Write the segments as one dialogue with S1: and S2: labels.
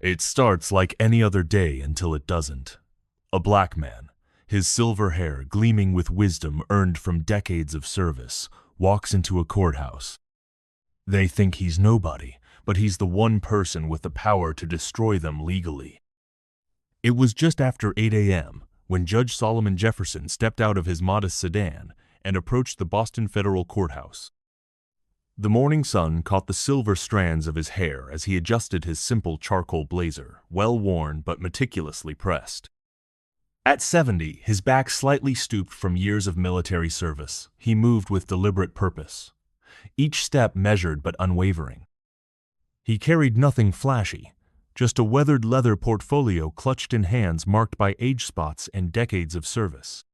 S1: It starts like any other day until it doesn't. A black man, his silver hair gleaming with wisdom earned from decades of service, walks into a courthouse. They think he's nobody, but he's the one person with the power to destroy them legally. It was just after 8 a.m. when Judge Solomon Jefferson stepped out of his modest sedan and approached the Boston Federal Courthouse. The morning sun caught the silver strands of his hair as he adjusted his simple charcoal blazer, well worn but meticulously pressed. At 70, his back slightly stooped from years of military service, he moved with deliberate purpose, each step measured but unwavering. He carried nothing flashy, just a weathered leather portfolio clutched in hands marked by age spots and decades of service.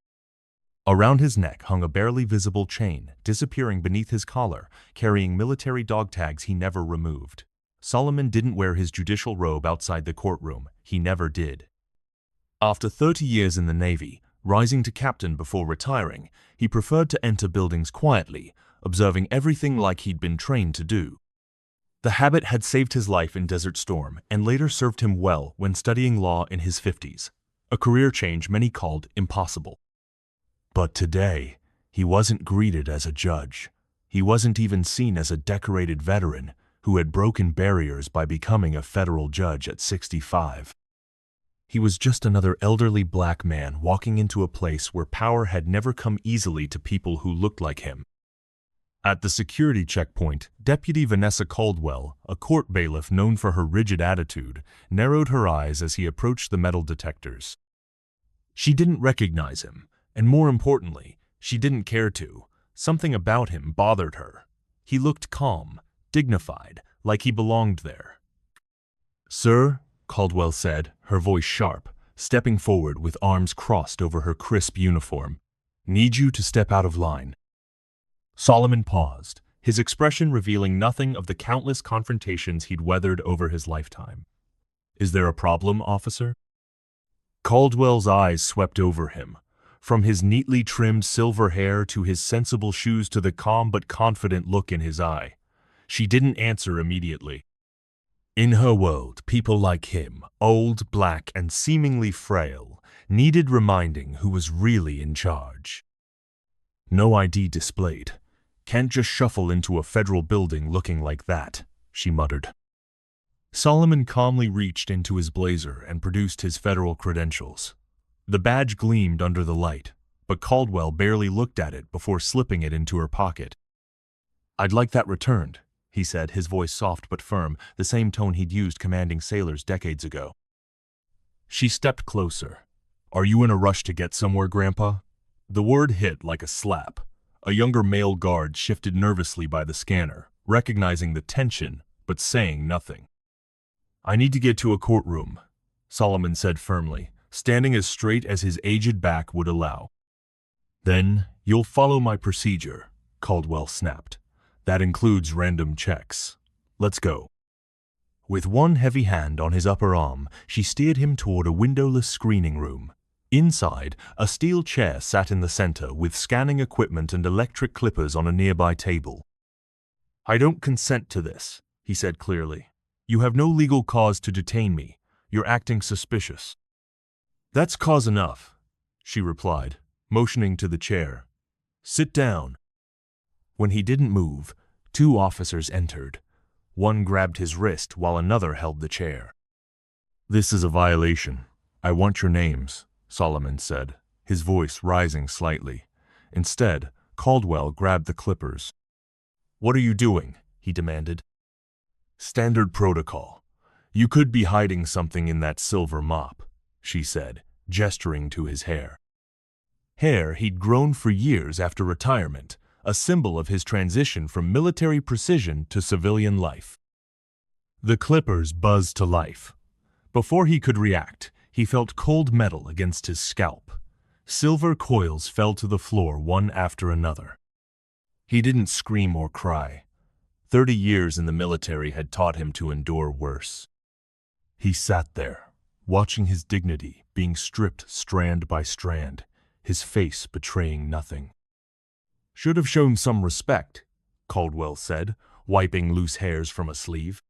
S1: Around his neck hung a barely visible chain, disappearing beneath his collar, carrying military dog tags he never removed. Solomon didn't wear his judicial robe outside the courtroom. He never did. After 30 years in the Navy, rising to captain before retiring, he preferred to enter buildings quietly, observing everything like he'd been trained to do. The habit had saved his life in Desert Storm and later served him well when studying law in his 50s, a career change many called impossible. But today, he wasn't greeted as a judge. He wasn't even seen as a decorated veteran who had broken barriers by becoming a federal judge at 65. He was just another elderly black man walking into a place where power had never come easily to people who looked like him. At the security checkpoint, Deputy Vanessa Caldwell, a court bailiff known for her rigid attitude, narrowed her eyes as he approached the metal detectors. She didn't recognize him, and more importantly, she didn't care to. Something about him bothered her. He looked calm, dignified, like he belonged there. "Sir," Caldwell said, her voice sharp, stepping forward with arms crossed over her crisp uniform. "Need you to step out of line." Solomon paused, his expression revealing nothing of the countless confrontations he'd weathered over his lifetime. "Is there a problem, officer?" Caldwell's eyes swept over him, from his neatly trimmed silver hair to his sensible shoes to the calm but confident look in his eye. She didn't answer immediately. In her world, people like him, old, black, and seemingly frail, needed reminding who was really in charge. "No ID displayed. Can't just shuffle into a federal building looking like that," she muttered. Solomon calmly reached into his blazer and produced his federal credentials. The badge gleamed under the light, but Caldwell barely looked at it before slipping it into her pocket. "I'd like that returned," he said, his voice soft but firm, the same tone he'd used commanding sailors decades ago. She stepped closer. "Are you in a rush to get somewhere, Grandpa?" The word hit like a slap. A younger male guard shifted nervously by the scanner, recognizing the tension, but saying nothing. "I need to get to a courtroom," Solomon said firmly, standing as straight as his aged back would allow. "Then you'll follow my procedure," Caldwell snapped. "That includes random checks. Let's go." With one heavy hand on his upper arm, she steered him toward a windowless screening room. Inside, a steel chair sat in the center with scanning equipment and electric clippers on a nearby table. "I don't consent to this," he said clearly. "You have no legal cause to detain me. You're acting suspicious." "That's cause enough," she replied, motioning to the chair. "Sit down." When he didn't move, 2 officers entered. One grabbed his wrist while another held the chair. "This is a violation. I want your names," Solomon said, his voice rising slightly. Instead, Caldwell grabbed the clippers. "What are you doing?" he demanded. "Standard protocol. You could be hiding something in that silver mop," she said, gesturing to his hair. Hair he'd grown for years after retirement, a symbol of his transition from military precision to civilian life. The clippers buzzed to life. Before he could react, he felt cold metal against his scalp. Silver coils fell to the floor one after another. He didn't scream or cry. 30 years in the military had taught him to endure worse. He sat there, watching his dignity being stripped strand by strand, his face betraying nothing. "Should have shown some respect," Caldwell said, wiping loose hairs from a sleeve.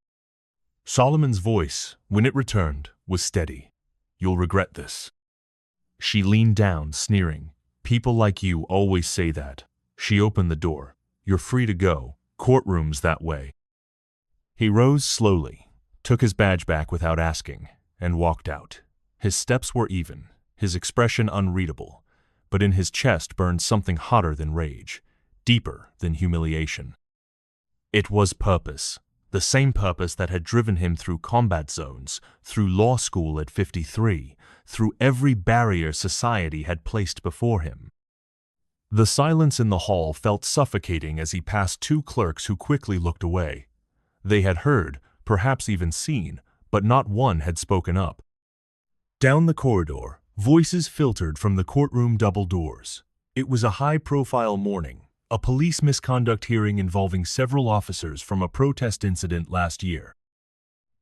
S1: Solomon's voice, when it returned, was steady. "You'll regret this." She leaned down, sneering. "People like you always say that." She opened the door. "You're free to go. Courtroom's that way." He rose slowly, took his badge back without asking, and walked out. His steps were even, his expression unreadable, but in his chest burned something hotter than rage, deeper than humiliation. It was purpose, the same purpose that had driven him through combat zones, through law school at 53, through every barrier society had placed before him. The silence in the hall felt suffocating as he passed two clerks who quickly looked away. They had heard, perhaps even seen, but not one had spoken up. Down the corridor, voices filtered from the courtroom double doors. It was a high-profile morning, a police misconduct hearing involving several officers from a protest incident last year.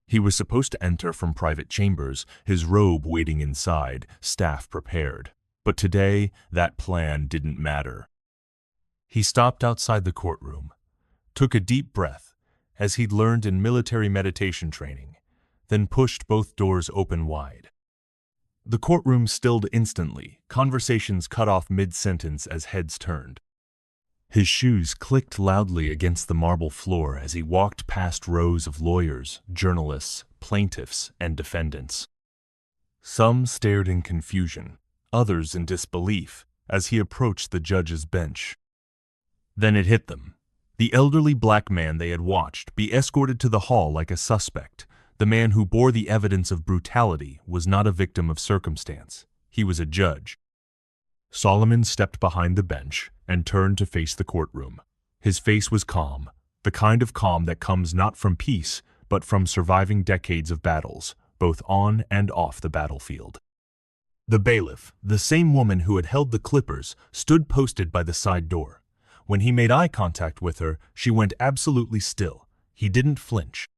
S1: He was supposed to enter from private chambers, his robe waiting inside, staff prepared. But today, that plan didn't matter. He stopped outside the courtroom, took a deep breath, as he'd learned in military meditation training, then pushed both doors open wide. The courtroom stilled instantly, conversations cut off mid-sentence as heads turned. His shoes clicked loudly against the marble floor as he walked past rows of lawyers, journalists, plaintiffs, and defendants. Some stared in confusion, others in disbelief, as he approached the judge's bench. Then it hit them. The elderly black man they had watched be escorted to the hall like a suspect, the man who bore the evidence of brutality, was not a victim of circumstance. He was a judge. Solomon stepped behind the bench and turned to face the courtroom. His face was calm, the kind of calm that comes not from peace, but from surviving decades of battles, both on and off the battlefield. The bailiff, the same woman who had held the clippers, stood posted by the side door. When he made eye contact with her, she went absolutely still. He didn't flinch.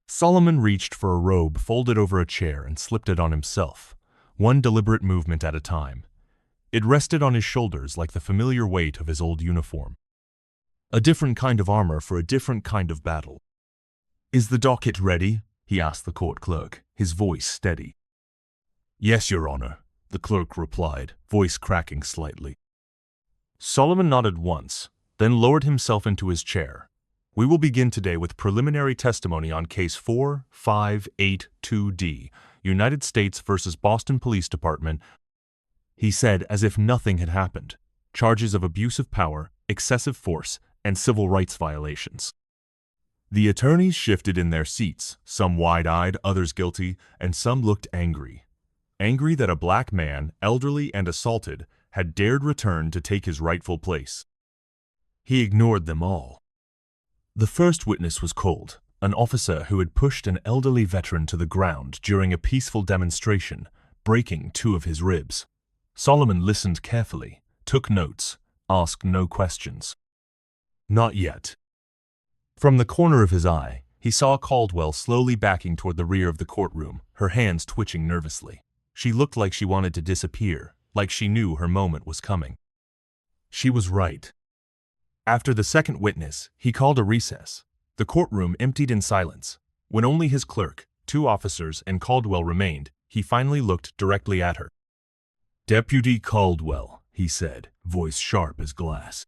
S1: Solomon reached for a robe folded over a chair and slipped it on himself, one deliberate movement at a time. It rested on his shoulders like the familiar weight of his old uniform. A different kind of armor for a different kind of battle. "Is the docket ready?" he asked the court clerk, his voice steady. "Yes, Your Honor," the clerk replied, voice cracking slightly. Solomon nodded once, then lowered himself into his chair. "We will begin today with preliminary testimony on Case 4582D, United States versus Boston Police Department," he said as if nothing had happened. "Charges of abuse of power, excessive force, and civil rights violations." The attorneys shifted in their seats, some wide-eyed, others guilty, and some looked angry. Angry that a black man, elderly and assaulted, had dared return to take his rightful place. He ignored them all. The first witness was cold, an officer who had pushed an elderly veteran to the ground during a peaceful demonstration, breaking two of his ribs. Solomon listened carefully, took notes, asked no questions. Not yet. From the corner of his eye, he saw Caldwell slowly backing toward the rear of the courtroom, her hands twitching nervously. She looked like she wanted to disappear, like she knew her moment was coming. She was right. After the second witness, he called a recess. The courtroom emptied in silence. When only his clerk, two officers, and Caldwell remained, he finally looked directly at her. "Deputy Caldwell," he said, voice sharp as glass.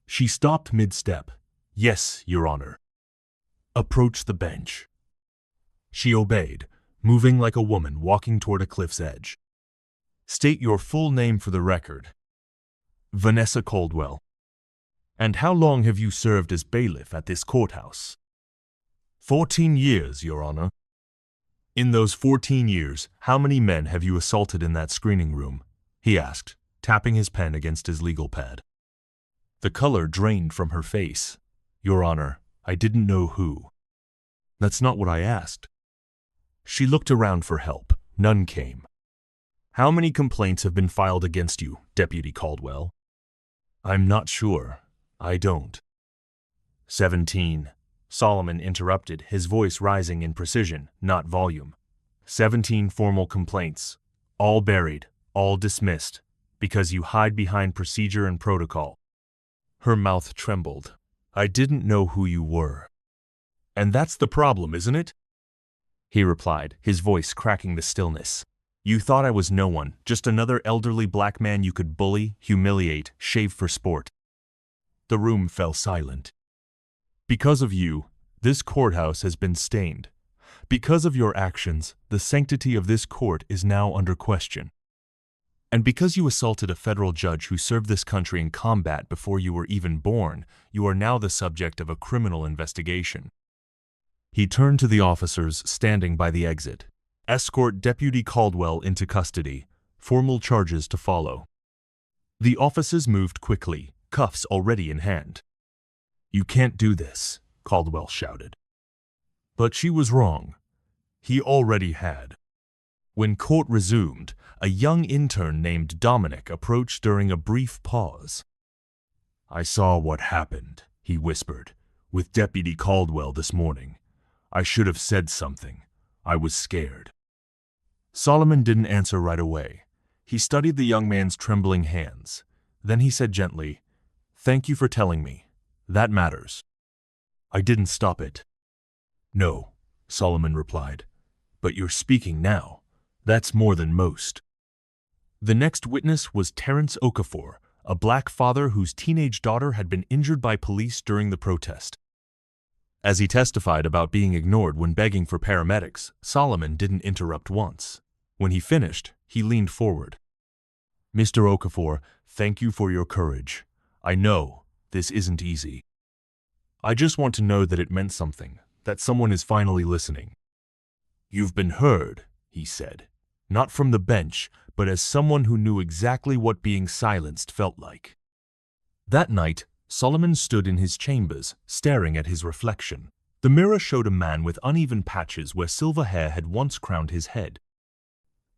S1: She stopped mid-step. "Yes, Your Honor." "Approach the bench." She obeyed, moving like a woman walking toward a cliff's edge. "State your full name for the record." "Vanessa Caldwell." "And how long have you served as bailiff at this courthouse?" 14 years, Your Honor." "In those 14 years, how many men have you assaulted in that screening room?" he asked, tapping his pen against his legal pad. The color drained from her face. "Your Honor, I didn't know who." "That's not what I asked." She looked around for help. None came. "How many complaints have been filed against you, Deputy Caldwell?" "I'm not sure. I don't." 17. Solomon interrupted, his voice rising in precision, not volume. 17 formal complaints, all buried, all dismissed, because you hide behind procedure and protocol. Her mouth trembled. "I didn't know who you were." And that's the problem, isn't it? He replied, his voice cracking the stillness. You thought I was no one, just another elderly black man you could bully, humiliate, shave for sport. The room fell silent. Because of you, this courthouse has been stained. Because of your actions, the sanctity of this court is now under question. And because you assaulted a federal judge who served this country in combat before you were even born, you are now the subject of a criminal investigation. He turned to the officers standing by the exit. Escort Deputy Caldwell into custody. Formal charges to follow. The officers moved quickly, cuffs already in hand. You can't do this, Caldwell shouted. But she was wrong. He already had. When court resumed, a young intern named Dominic approached during a brief pause. I saw what happened, he whispered, with Deputy Caldwell this morning. I should have said something. I was scared. Solomon didn't answer right away. He studied the young man's trembling hands. Then he said gently, Thank you for telling me. That matters. I didn't stop it. No, Solomon replied. But you're speaking now. That's more than most. The next witness was Terrence Okafor, a black father whose teenage daughter had been injured by police during the protest. As he testified about being ignored when begging for paramedics, Solomon didn't interrupt once. When he finished, he leaned forward. Mr. Okafor, thank you for your courage. I know this isn't easy. I just want to know that it meant something, that someone is finally listening. You've been heard, he said, not from the bench, but as someone who knew exactly what being silenced felt like. That night, Solomon stood in his chambers, staring at his reflection. The mirror showed a man with uneven patches where silver hair had once crowned his head.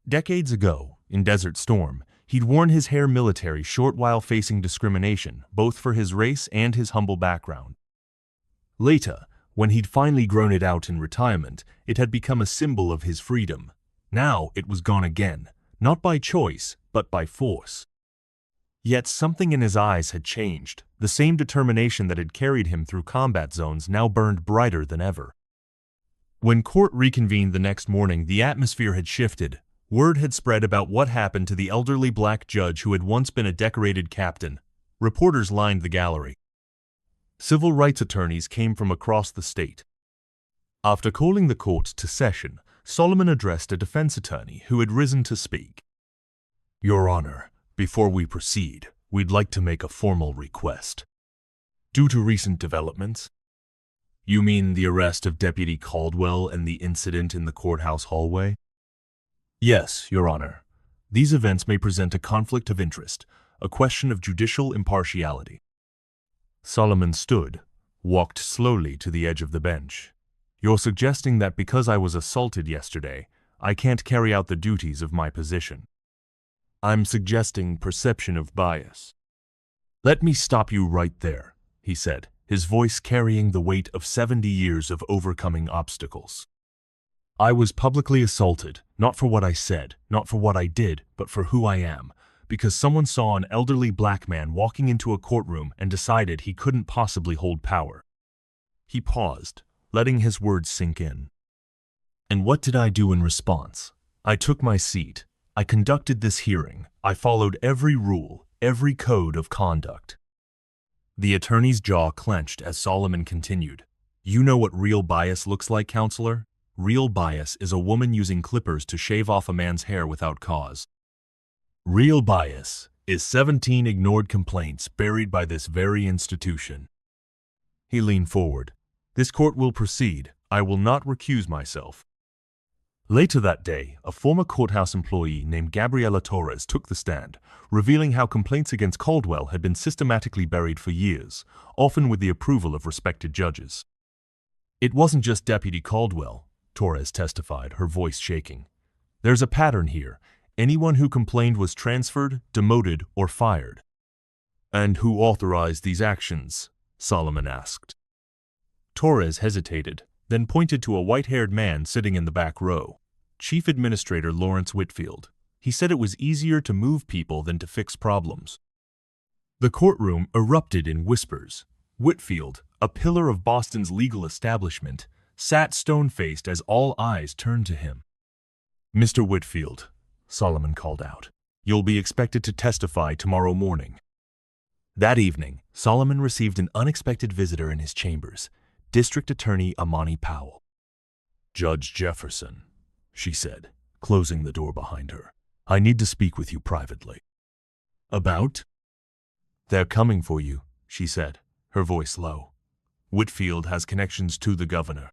S1: Decades ago, in Desert Storm, he'd worn his hair military short while facing discrimination, both for his race and his humble background. Later, when he'd finally grown it out in retirement, it had become a symbol of his freedom. Now it was gone again, not by choice, but by force. Yet something in his eyes had changed. The same determination that had carried him through combat zones now burned brighter than ever. When court reconvened the next morning, the atmosphere had shifted. Word had spread about what happened to the elderly black judge who had once been a decorated captain. Reporters lined the gallery. Civil rights attorneys came from across the state. After calling the court to session, Solomon addressed a defense attorney who had risen to speak. Your Honor, before we proceed, we'd like to make a formal request. Due to recent developments? You mean the arrest of Deputy Caldwell and the incident in the courthouse hallway? Yes, Your Honor. These events may present a conflict of interest, a question of judicial impartiality. Solomon stood, walked slowly to the edge of the bench. You're suggesting that because I was assaulted yesterday, I can't carry out the duties of my position. I'm suggesting perception of bias. Let me stop you right there, he said, his voice carrying the weight of 70 years of overcoming obstacles. I was publicly assaulted, not for what I said, not for what I did, but for who I am, because someone saw an elderly black man walking into a courtroom and decided he couldn't possibly hold power. He paused, letting his words sink in. And what did I do in response? I took my seat. I conducted this hearing. I followed every rule, every code of conduct. The attorney's jaw clenched as Solomon continued. You know what real bias looks like, counselor? Real bias is a woman using clippers to shave off a man's hair without cause. Real bias is 17 ignored complaints buried by this very institution. He leaned forward. This court will proceed. I will not recuse myself. Later that day, a former courthouse employee named Gabriela Torres took the stand, revealing how complaints against Caldwell had been systematically buried for years, often with the approval of respected judges. It wasn't just Deputy Caldwell, Torres testified, her voice shaking. There's a pattern here. Anyone who complained was transferred, demoted, or fired. And who authorized these actions? Solomon asked. Torres hesitated, then pointed to a white-haired man sitting in the back row. Chief Administrator Lawrence Whitfield. He said it was easier to move people than to fix problems. The courtroom erupted in whispers. Whitfield, a pillar of Boston's legal establishment, sat stone-faced as all eyes turned to him. "Mr. Whitfield," Solomon called out, "you'll be expected to testify tomorrow morning." That evening, Solomon received an unexpected visitor in his chambers, District Attorney Amani Powell. "Judge Jefferson," she said, closing the door behind her, "I need to speak with you privately." "About?" "They're coming for you," she said, her voice low. "Whitfield has connections to the governor.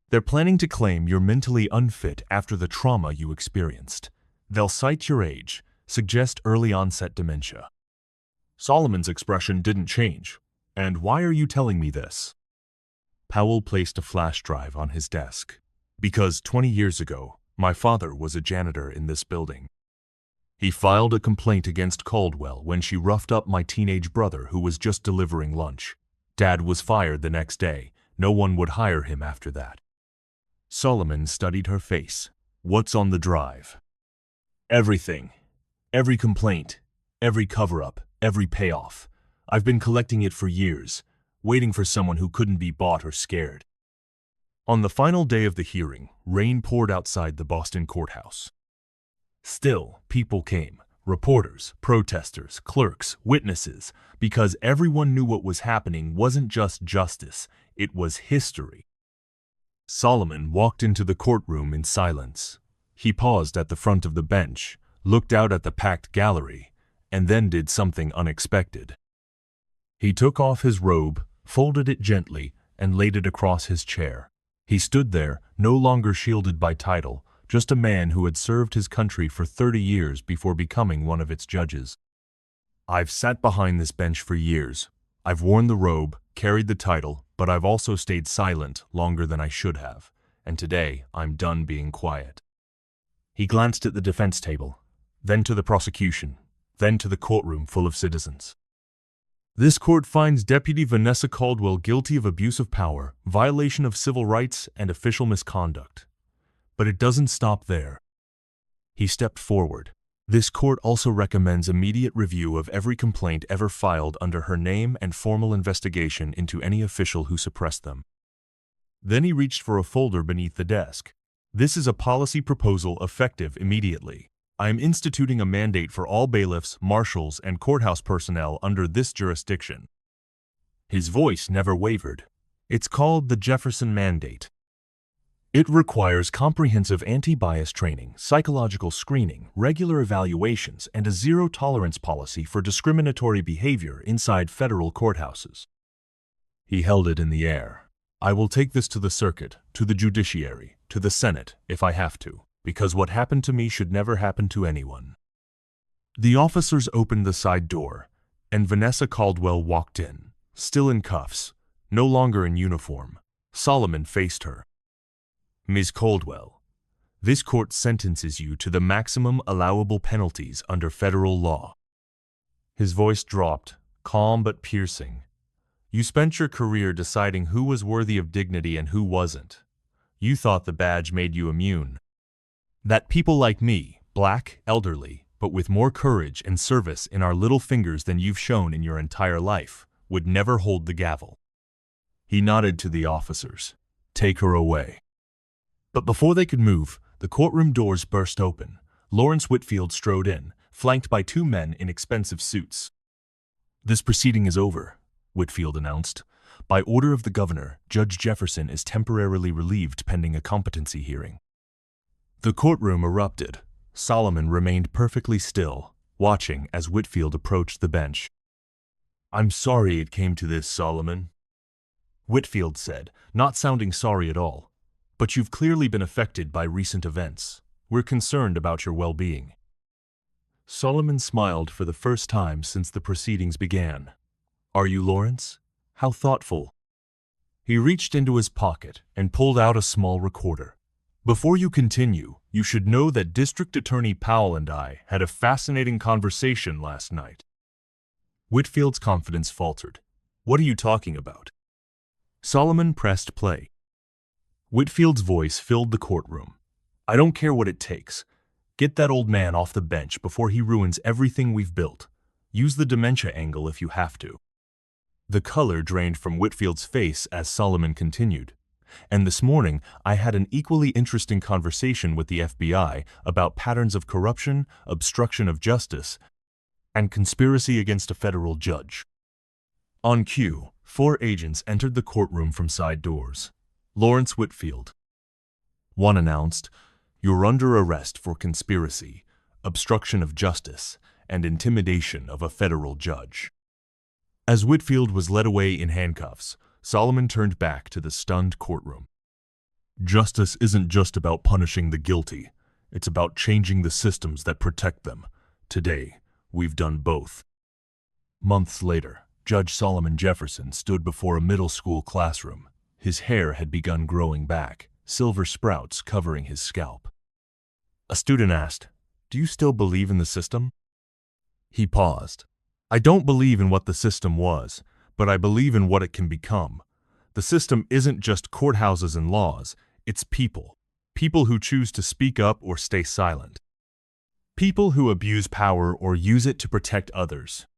S1: They're planning to claim you're mentally unfit after the trauma you experienced. They'll cite your age, suggest early-onset dementia." Solomon's expression didn't change. "And why are you telling me this?" Powell placed a flash drive on his desk. "Because 20 years ago, my father was a janitor in this building. He filed a complaint against Caldwell when she roughed up my teenage brother who was just delivering lunch. Dad was fired the next day. No one would hire him after that." Solomon studied her face. "What's on the drive?" "Everything. Every complaint. Every cover-up. Every payoff. I've been collecting it for years, waiting for someone who couldn't be bought or scared." On the final day of the hearing, rain poured outside the Boston courthouse. Still, people came. Reporters, protesters, clerks, witnesses, because everyone knew what was happening wasn't just justice, it was history. Solomon walked into the courtroom in silence. He paused at the front of the bench, looked out at the packed gallery, and then did something unexpected. He took off his robe, folded it gently, and laid it across his chair. He stood there, no longer shielded by title, just a man who had served his country for 30 years before becoming one of its judges. "I've sat behind this bench for years. I've worn the robe, carried the title, but I've also stayed silent longer than I should have, and today I'm done being quiet." He glanced at the defense table, then to the prosecution, then to the courtroom full of citizens. "This court finds Deputy Vanessa Caldwell guilty of abuse of power, violation of civil rights, and official misconduct. But it doesn't stop there." He stepped forward. "This court also recommends immediate review of every complaint ever filed under her name and formal investigation into any official who suppressed them." Then he reached for a folder beneath the desk. "This is a policy proposal effective immediately. I am instituting a mandate for all bailiffs, marshals, and courthouse personnel under this jurisdiction." His voice never wavered. "It's called the Jefferson Mandate. It requires comprehensive anti-bias training, psychological screening, regular evaluations, and a zero-tolerance policy for discriminatory behavior inside federal courthouses." He held it in the air. "I will take this to the circuit, to the judiciary, to the Senate, if I have to, because what happened to me should never happen to anyone." The officers opened the side door, and Vanessa Caldwell walked in, still in cuffs, no longer in uniform. Solomon faced her. "Ms. Caldwell, this court sentences you to the maximum allowable penalties under federal law." His voice dropped, calm but piercing. "You spent your career deciding who was worthy of dignity and who wasn't. You thought the badge made you immune. That people like me, black, elderly, but with more courage and service in our little fingers than you've shown in your entire life, would never hold the gavel." He nodded to the officers. "Take her away." But before they could move, the courtroom doors burst open. Lawrence Whitfield strode in, flanked by two men in expensive suits. "This proceeding is over," Whitfield announced. "By order of the governor, Judge Jefferson is temporarily relieved pending a competency hearing." The courtroom erupted. Solomon remained perfectly still, watching as Whitfield approached the bench. "I'm sorry it came to this, Solomon," Whitfield said, not sounding sorry at all. "But you've clearly been affected by recent events. We're concerned about your well-being." Solomon smiled for the first time since the proceedings began. "Are you, Lawrence? How thoughtful." He reached into his pocket and pulled out a small recorder. "Before you continue, you should know that District Attorney Powell and I had a fascinating conversation last night." Whitfield's confidence faltered. "What are you talking about?" Solomon pressed play. Whitfield's voice filled the courtroom. "I don't care what it takes. Get that old man off the bench before he ruins everything we've built. Use the dementia angle if you have to." The color drained from Whitfield's face as Solomon continued. And this morning, I had an equally interesting conversation with the FBI about patterns of corruption, obstruction of justice, and conspiracy against a federal judge. On cue, 4 agents entered the courtroom from side doors. Lawrence Whitfield. One announced, "You're under arrest for conspiracy, obstruction of justice, and intimidation of a federal judge." As Whitfield was led away in handcuffs, Solomon turned back to the stunned courtroom. "Justice isn't just about punishing the guilty. It's about changing the systems that protect them. Today, we've done both." Months later, Judge Solomon Jefferson stood before a middle school classroom. His hair had begun growing back, silver sprouts covering his scalp. A student asked, "Do you still believe in the system?" He paused. "I don't believe in what the system was, but I believe in what it can become. The system isn't just courthouses and laws, it's people. People who choose to speak up or stay silent. People who abuse power or use it to protect others."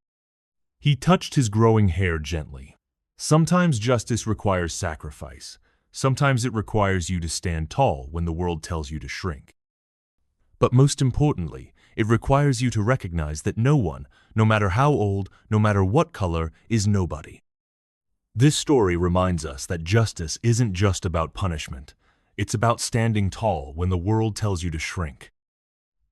S1: He touched his growing hair gently. Sometimes justice requires sacrifice. Sometimes it requires you to stand tall when the world tells you to shrink. But most importantly, it requires you to recognize that no one, no matter how old, no matter what color, is nobody. This story reminds us that justice isn't just about punishment. It's about standing tall when the world tells you to shrink.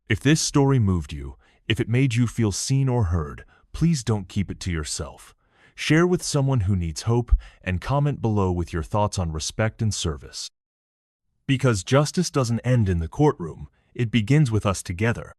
S1: If this story moved you, if it made you feel seen or heard, please don't keep it to yourself. Share with someone who needs hope and comment below with your thoughts on respect and service. Because justice doesn't end in the courtroom, it begins with us together.